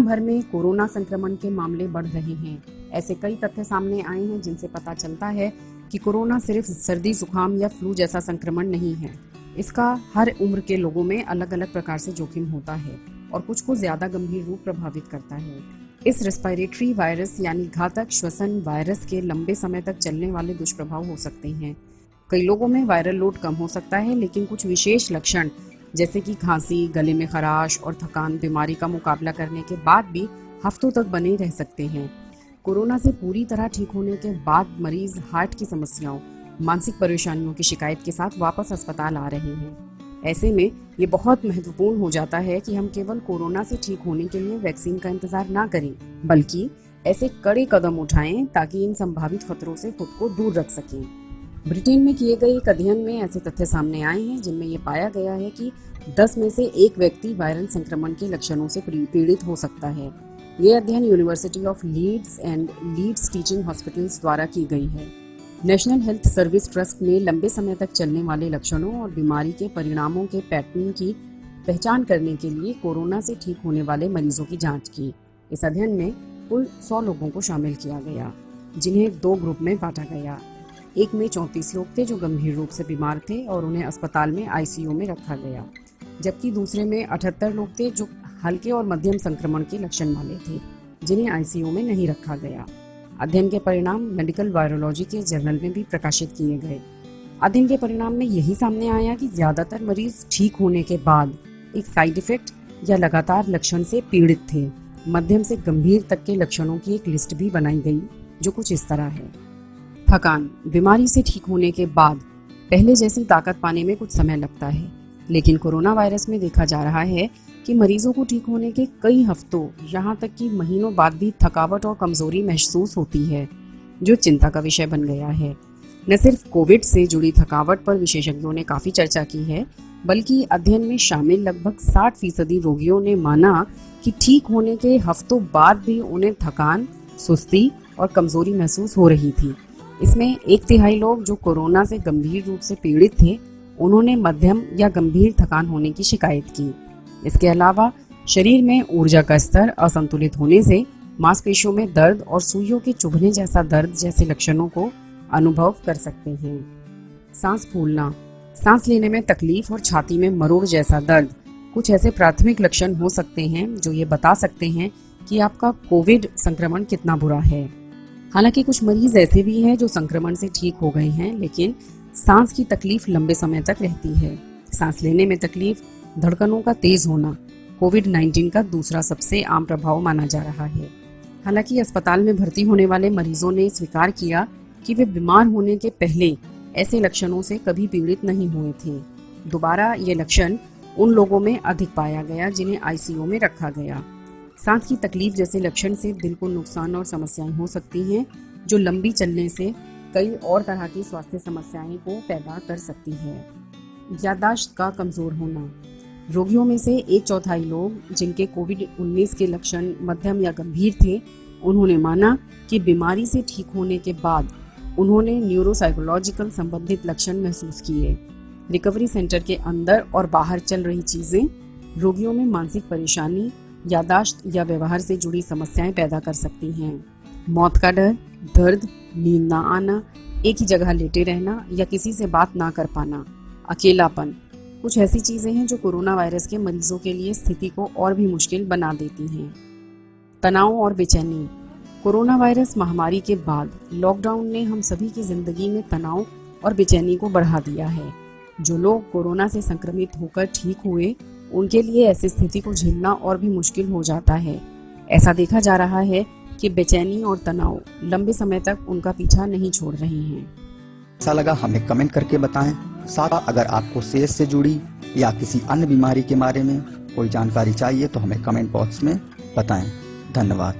भर में कोरोना संक्रमण के मामले बढ़ रहे हैं। ऐसे कई तथ्य सामने आए हैं जिनसे पता चलता है कि कोरोना सिर्फ सर्दी जुकाम या फ्लू जैसा संक्रमण नहीं है। इसका हर उम्र के लोगों में अलग अलग प्रकार से जोखिम होता है और कुछ को ज्यादा गंभीर रूप प्रभावित करता है। इस रेस्पिरेटरी वायरस यानी घातक श्वसन वायरस के लंबे समय तक चलने वाले दुष्प्रभाव हो सकते हैं। कई लोगों में वायरल लोड कम हो सकता है, लेकिन कुछ विशेष लक्षण जैसे कि खांसी, गले में खराश और थकान बीमारी का मुकाबला करने के बाद भी हफ्तों तक बने रह सकते हैं। कोरोना से पूरी तरह ठीक होने के बाद मरीज हार्ट की समस्याओं, मानसिक परेशानियों की शिकायत के साथ वापस अस्पताल आ रहे हैं। ऐसे में ये बहुत महत्वपूर्ण हो जाता है कि हम केवल कोरोना से ठीक होने के लिए वैक्सीन का इंतजार ना करें, बल्कि ऐसे कड़े कदम उठाएं ताकि इन संभावित खतरों से खुद को दूर रख सकें। ब्रिटेन में किए गए एक अध्ययन में ऐसे तथ्य सामने आए हैं जिनमें ये पाया गया है कि 10 में से 1 व्यक्ति वायरल संक्रमण के लक्षणों से पीड़ित हो सकता है। ये अध्ययन university of Leeds and Leeds teaching hospitals द्वारा की गई है। नेशनल हेल्थ सर्विस ट्रस्ट ने लंबे समय तक चलने वाले लक्षणों और बीमारी के परिणामों के पैटर्न की पहचान करने के लिए कोरोना से ठीक होने वाले मरीजों की जांच की। इस अध्ययन में कुल 100 लोगों को शामिल किया गया, जिन्हें 2 ग्रुप में बांटा गया। एक में 34 लोग थे जो गंभीर रूप से बीमार थे और उन्हें अस्पताल में आईसीयू में रखा गया, जबकि दूसरे में 78 लोग थे जो हल्के और मध्यम संक्रमण के लक्षण वाले थे, जिन्हें आईसीयू में नहीं रखा गया। अध्ययन के परिणाम मेडिकल वायरोलॉजी के जर्नल में भी प्रकाशित किए गए। अध्ययन के परिणाम में यही सामने आया कि ज्यादातर मरीज ठीक होने के बाद एक साइड इफेक्ट या लगातार लक्षण से पीड़ित थे। मध्यम से गंभीर तक के लक्षणों की एक लिस्ट भी बनाई गई जो कुछ इस तरह है। थकान। बीमारी से ठीक होने के बाद पहले जैसी ताकत पाने में कुछ समय लगता है, लेकिन कोरोना वायरस में देखा जा रहा है कि मरीजों को ठीक होने के कई हफ्तों, यहाँ तक कि महीनों बाद भी थकावट और कमजोरी महसूस होती है, जो चिंता का विषय बन गया है। न सिर्फ कोविड से जुड़ी थकावट पर विशेषज्ञों ने काफी चर्चा की है, बल्कि अध्ययन में शामिल लगभग 60% रोगियों ने माना कि ठीक होने के हफ्तों बाद भी उन्हें थकान, सुस्ती और कमजोरी महसूस हो रही थी। इसमें 1/3 लोग जो कोरोना से गंभीर रूप से पीड़ित थे, उन्होंने मध्यम या गंभीर थकान होने की शिकायत की। इसके अलावा शरीर में ऊर्जा का स्तर असंतुलित होने से मांसपेशियों में दर्द और सुइयों के चुभने जैसा दर्द जैसे लक्षणों को अनुभव कर सकते हैं। सांस फूलना, सांस लेने में तकलीफ और छाती में मरोड़ जैसा दर्द कुछ ऐसे प्राथमिक लक्षण हो सकते हैं जो ये बता सकते हैं कि आपका कोविड संक्रमण कितना बुरा है। हालांकि कुछ मरीज ऐसे भी हैं जो संक्रमण से ठीक हो गए हैं, लेकिन सांस की तकलीफ लंबे समय तक रहती है। सांस लेने में तकलीफ, धड़कनों का तेज होना कोविड-19 का दूसरा सबसे आम प्रभाव माना जा रहा है। हालांकि अस्पताल में भर्ती होने वाले मरीजों ने स्वीकार किया कि वे बीमार होने के पहले ऐसे लक्षणों से कभी पीड़ित नहीं हुए थे। दोबारा ये लक्षण उन लोगों में अधिक पाया गया जिन्हें आईसीयू में रखा गया। सांस की तकलीफ जैसे लक्षण से दिल को नुकसान और समस्याएं हो सकती हैं, जो लंबी चलने से कई और तरह की स्वास्थ्य समस्याएं को पैदा कर सकती है। याददाश्त का कमजोर होना। रोगियों में से 1/4 लोग जिनके कोविड-19 के लक्षण मध्यम या गंभीर थे, उन्होंने माना कि बीमारी से ठीक होने के बाद उन्होंने न्यूरोसाइकोलॉजिकल संबंधित लक्षण महसूस किए। रिकवरी सेंटर के अंदर और बाहर चल रही चीजें रोगियों में मानसिक परेशानी, याददाश्त या व्यवहार से जुड़ी समस्याएं पैदा कर सकती हैं। मौत का डर, दर्द, नींद ना आना, एक ही जगह लेटे रहना या किसी से बात ना कर पाना, अकेलापन कुछ ऐसी चीजें हैं जो कोरोना वायरस के मरीजों के लिए स्थिति को और भी मुश्किल बना देती हैं। तनाव और बेचैनी। कोरोना वायरस महामारी के बाद लॉकडाउन ने हम सभी की जिंदगी में तनाव और बेचैनी को बढ़ा दिया है। जो लोग कोरोना से संक्रमित होकर ठीक हुए, उनके लिए ऐसी स्थिति को झेलना और भी मुश्किल हो जाता है। ऐसा देखा जा रहा है कि बेचैनी और तनाव लंबे समय तक उनका पीछा नहीं छोड़ रहे हैं। ऐसा लगा हमें कमेंट करके बताएं। साथ अगर आपको सेहत से जुड़ी या किसी अन्य बीमारी के बारे में कोई जानकारी चाहिए तो हमें कमेंट बॉक्स में बताएं। धन्यवाद।